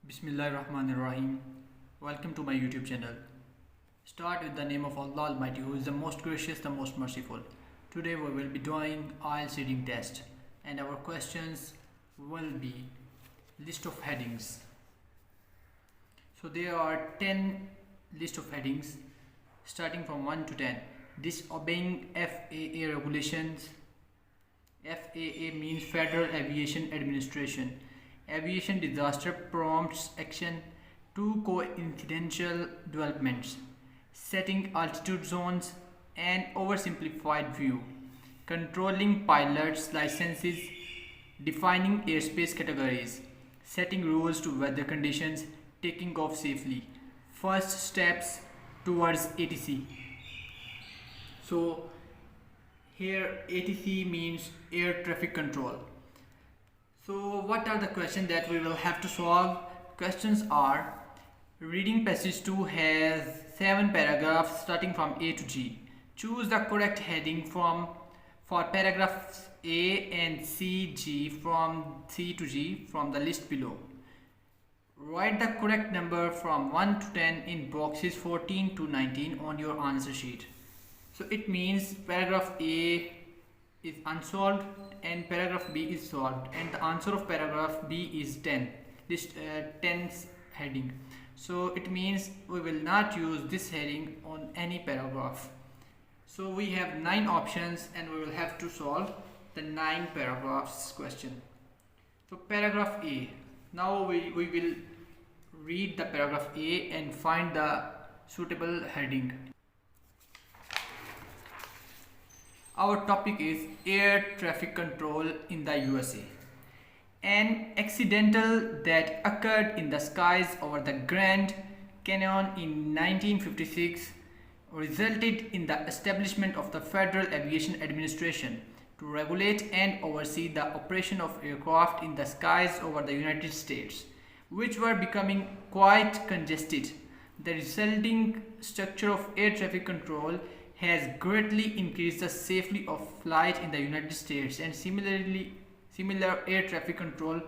Bismillahirrahmanirrahim. Welcome to my YouTube channel. Start with the name of Allah Almighty, who is the most gracious, the most merciful. Today we will be doing IELTS reading test, and our questions will be list of headings. So there are 10 list of headings starting from 1 to 10. Disobeying FAA regulations. FAA means Federal Aviation Administration. Aviation disaster prompts action. 2 coincidental developments. Setting altitude zones. An oversimplified view. Controlling pilots' licenses. Defining airspace categories. Setting rules to weather conditions. Taking off safely. First steps towards ATC. So here ATC means air traffic control. So what are the questions that we will have to solve? Questions are: reading passage 2 has 7 paragraphs starting from A to G. Choose the correct heading for paragraphs A and C, G from C to G from the list below. Write the correct number from 1 to 10 in boxes 14 to 19 on your answer sheet. So it means paragraph A is unsolved and paragraph B is solved, and the answer of paragraph B is 10. List 10's heading. So it means we will not use this heading on any paragraph. So we have 9 options and we will have to solve the 9 paragraphs question. So paragraph A. Now we will read the paragraph A and find the suitable heading. Our topic is air traffic control in the USA. An accidental that occurred in the skies over the Grand Canyon in 1956 resulted in the establishment of the Federal Aviation Administration to regulate and oversee the operation of aircraft in the skies over the United States, which were becoming quite congested. The resulting structure of air traffic control has greatly increased the safety of flight in the United States, and similar air traffic control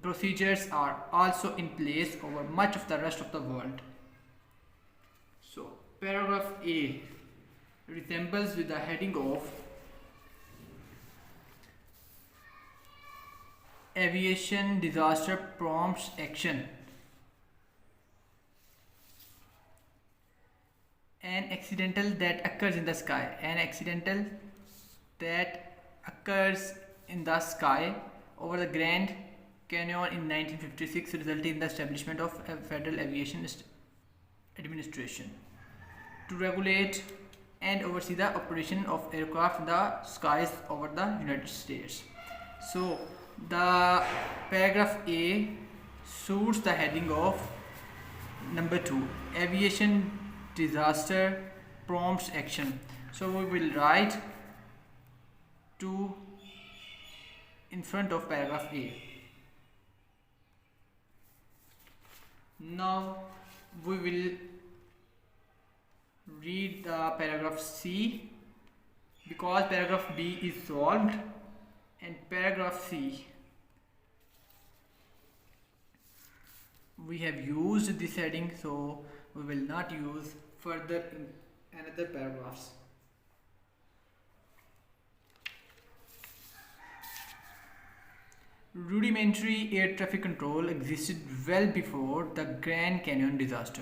procedures are also in place over much of the rest of the world. So paragraph A resembles with the heading of aviation disaster prompts action. An accidental that occurs in the sky. An accidental that occurs in the sky over the Grand Canyon in 1956 resulted in the establishment of a Federal Aviation Administration to regulate and oversee the operation of aircraft in the skies over the United States. So the paragraph A suits the heading of number 2, aviation disaster prompts action. So we will write 2 in front of paragraph A. Now we will read the paragraph C, because paragraph B is solved, and paragraph C we have used this heading, so we will not use further in another paragraphs. Rudimentary air traffic control existed well before the Grand Canyon disaster.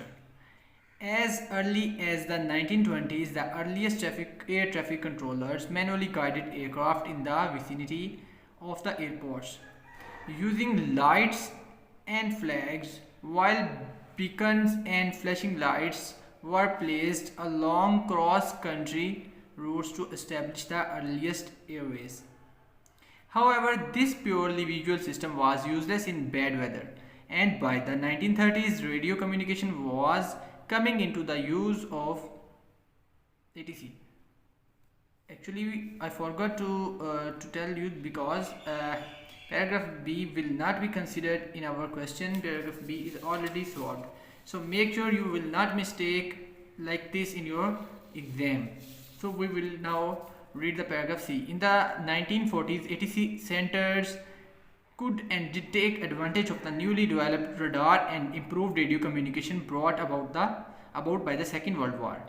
As early as the 1920s, the earliest air traffic controllers manually guided aircraft in the vicinity of the airports using lights and flags, while beacons and flashing lights were placed along cross-country routes to establish the earliest airways. However, this purely visual system was useless in bad weather, and by the 1930s, radio communication was coming into the use of ATC. Actually, I forgot to tell you, because paragraph B will not be considered in our question. Paragraph B is already solved. So make sure you will not mistake like this in your exam. So we will now read the paragraph C. In the 1940s, ATC centers could and did take advantage of the newly developed radar and improved radio communication brought about by the Second World War.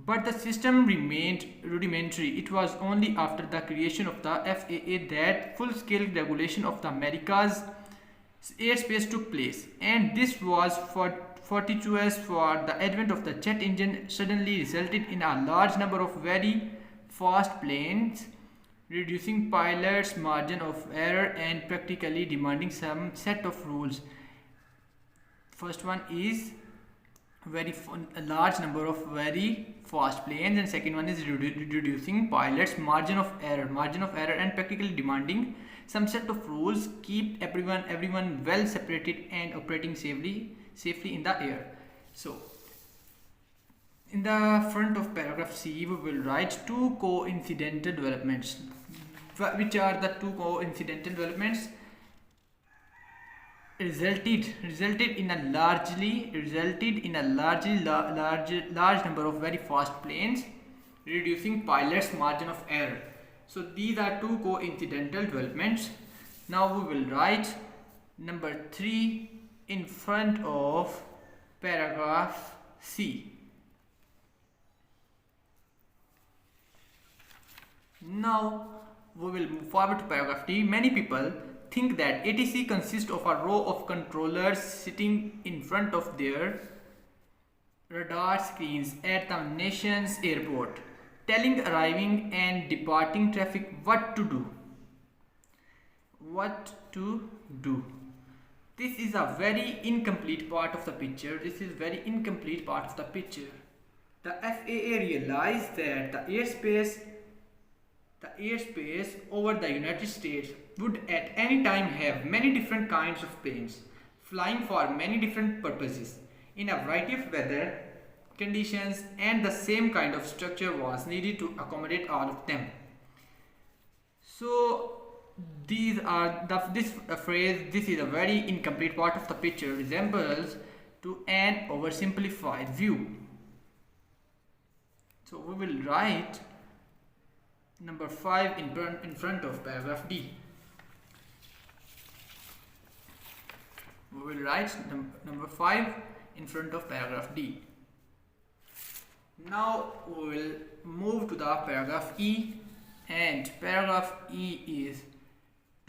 But the system remained rudimentary. It was only after the creation of the FAA that full-scale regulation of the Americas airspace took place, and this was fortuitous, for the advent of the jet engine suddenly resulted in a large number of very fast planes, reducing pilots' margin of error and practically demanding some set of rules. First one is a large number of very fast planes, and second one is reducing pilots' margin of error and practically demanding some set of rules, keep everyone well separated and operating safely in the air. So in the front of paragraph C, we will write two coincidental developments. Which are the two coincidental developments? Resulted in a large number of very fast planes, reducing pilots' margin of error. So these are two coincidental developments. Now we will write number 3 in front of paragraph C. Now we will move forward to paragraph D. Many people think that ATC consists of a row of controllers sitting in front of their radar screens at the nation's airport, telling arriving and departing traffic what to do. This is a very incomplete part of the picture. The FAA realized that the airspace over the United States would at any time have many different kinds of planes flying for many different purposes in a variety of weather conditions, and the same kind of structure was needed to accommodate all of them. So these are this phrase, this is a very incomplete part of the picture, resembles to an oversimplified view. So we will write number 5 in front of paragraph D. We will write number 5 in front of paragraph D. Now we will move to the paragraph E, and paragraph E is: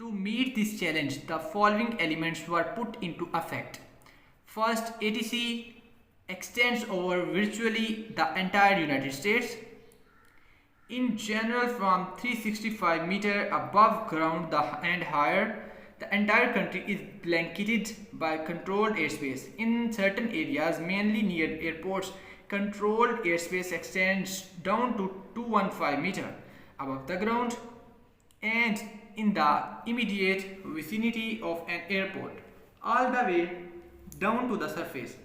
to meet this challenge, the following elements were put into effect. First, ATC extends over virtually the entire United States. In general, from 365 meters above ground and higher, the entire country is blanketed by controlled airspace. In certain areas, mainly near airports, controlled airspace extends down to 215 meters above the ground and in the immediate vicinity of an airport, all the way down to the surface.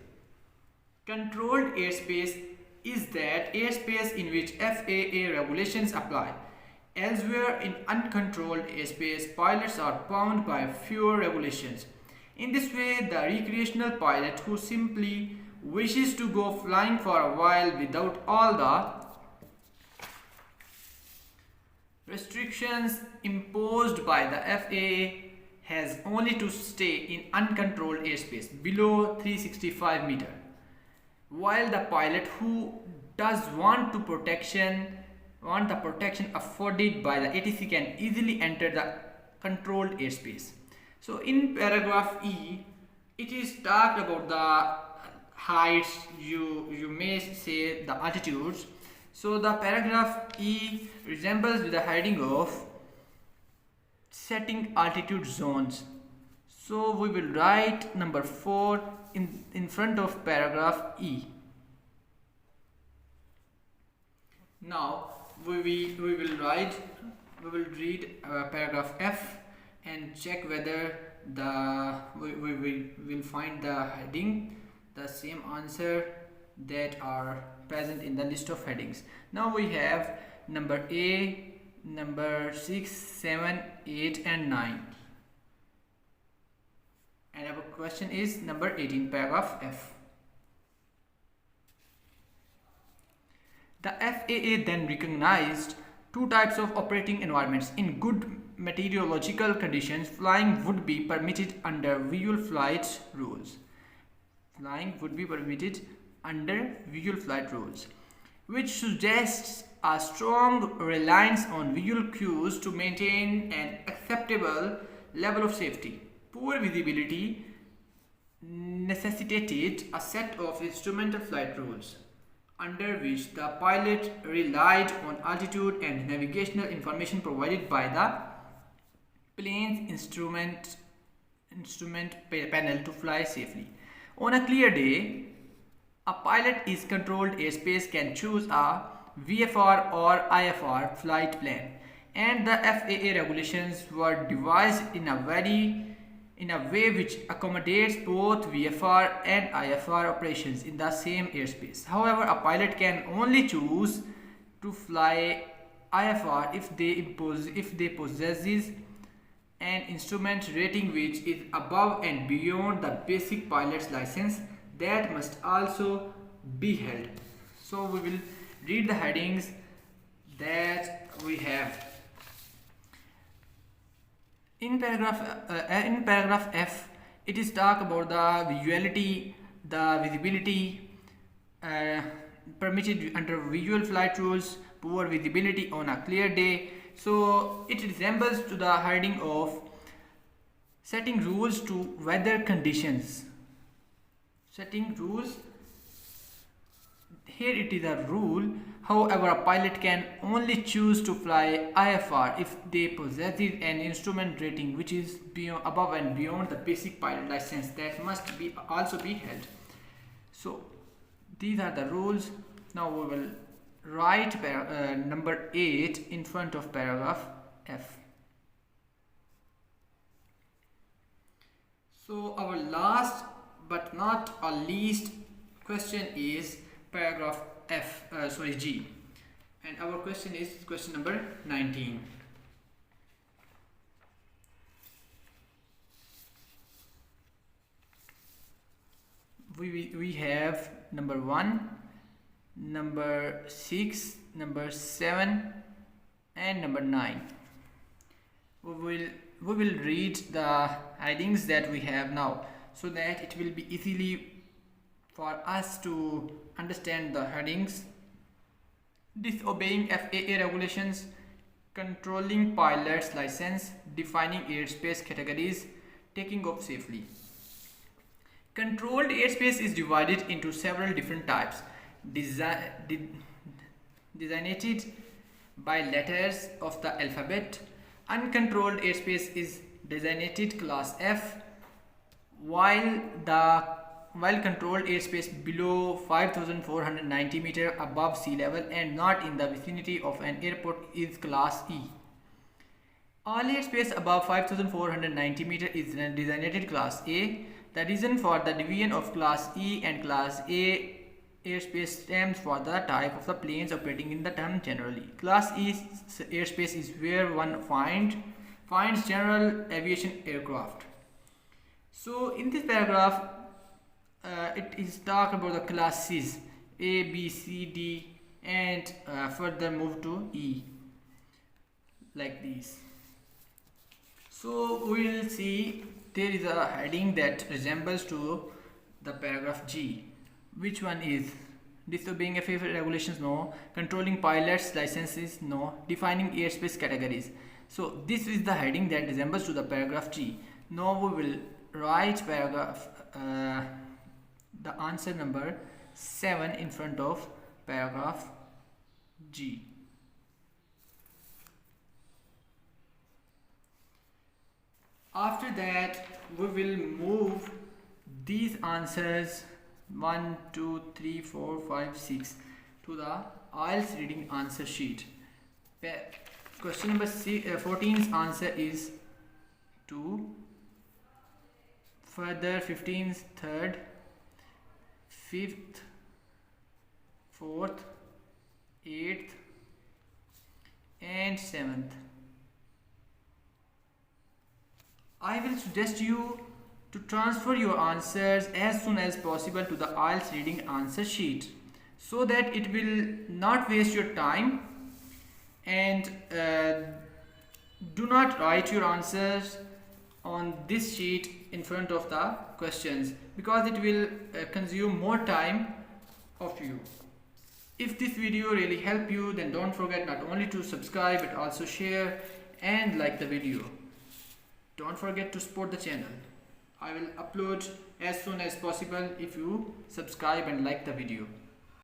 Controlled airspace is that airspace in which FAA regulations apply. Elsewhere in uncontrolled airspace, pilots are bound by fewer regulations. In this way, the recreational pilot who simply wishes to go flying for a while without all the restrictions imposed by the FAA has only to stay in uncontrolled airspace below 365 meters, while the pilot who does want the protection afforded by the ATC can easily enter the controlled airspace. So in paragraph E, it is talked about the heights, you may say the altitudes. So the paragraph E resembles with the heading of setting altitude zones. So we will write number 4 in front of paragraph E. Now we will read paragraph F and check whether we will find the heading the same answer that are present in the list of headings. Now we have number A, number 6, 7, 8 and 9. And our question is number 18, paragraph F. The FAA then recognized two types of operating environments in good meteorological conditions, flying would be permitted under visual flight rules. Flying would be permitted under visual flight rules, which suggests a strong reliance on visual cues to maintain an acceptable level of safety. Poor visibility necessitated a set of instrumental flight rules, under which the pilot relied on altitude and navigational information provided by the plane's instrument panel to fly safely. On a clear day, a pilot is controlled airspace can choose a VFR or IFR flight plan, and the FAA regulations were devised in a way which accommodates both VFR and IFR operations in the same airspace. However, a pilot can only choose to fly IFR if they possesses an instrument rating which is above and beyond the basic pilot's license that must also be held. So we will read the headings that we have. In paragraph F, it is talk about the visuality, the visibility permitted under visual flight rules, poor visibility on a clear day. So it resembles to the heading of setting rules to weather conditions. Setting rules. Here it is a rule. However, a pilot can only choose to fly IFR if they possess an instrument rating which is above and beyond the basic pilot license that must also be held. So these are the rules. Now we will write number 8 in front of paragraph F. So our last but not a least question is paragraph G, and our question is question number 19. We have number 1, number 6, number 7 and number 9. We will read the headings that we have now, so that it will be easily for us to understand the headings. Disobeying FAA regulations, controlling pilot's license, defining airspace categories, taking off safely. Controlled airspace is divided into several different types, designated by letters of the alphabet. Uncontrolled airspace is designated class F, while controlled airspace below 5,490 meter above sea level and not in the vicinity of an airport is class E. All airspace above 5,490 meter is designated class A. The reason for the division of class E and class A airspace stems for the type of the planes operating in the term generally. Class E airspace is where one finds general aviation aircraft. So in this paragraph, it is talk about the classes A, B, C, D, and further move to E, like these. So we will see there is a heading that resembles to the paragraph G. Which one is? Disobeying FAA regulations? No. Controlling pilots licenses? No. Defining airspace categories. So this is the heading that resembles to the paragraph G. Now we will write paragraph the answer number 7 in front of paragraph G. After that, we will move these answers 1, 2, 3, 4, 5, 6 to the IELTS reading answer sheet. Question number 14's answer is 2, further 15's 3rd, 5th, 4th, 8th and 7th. I will suggest you to transfer your answers as soon as possible to the IELTS reading answer sheet, so that it will not waste your time and Do not write your answers on this sheet in front of the questions, because it will consume more time of you. If this video really helped you, then don't forget not only to subscribe but also share and like the video. Don't forget to support the channel. I will upload as soon as possible if you subscribe and like the video.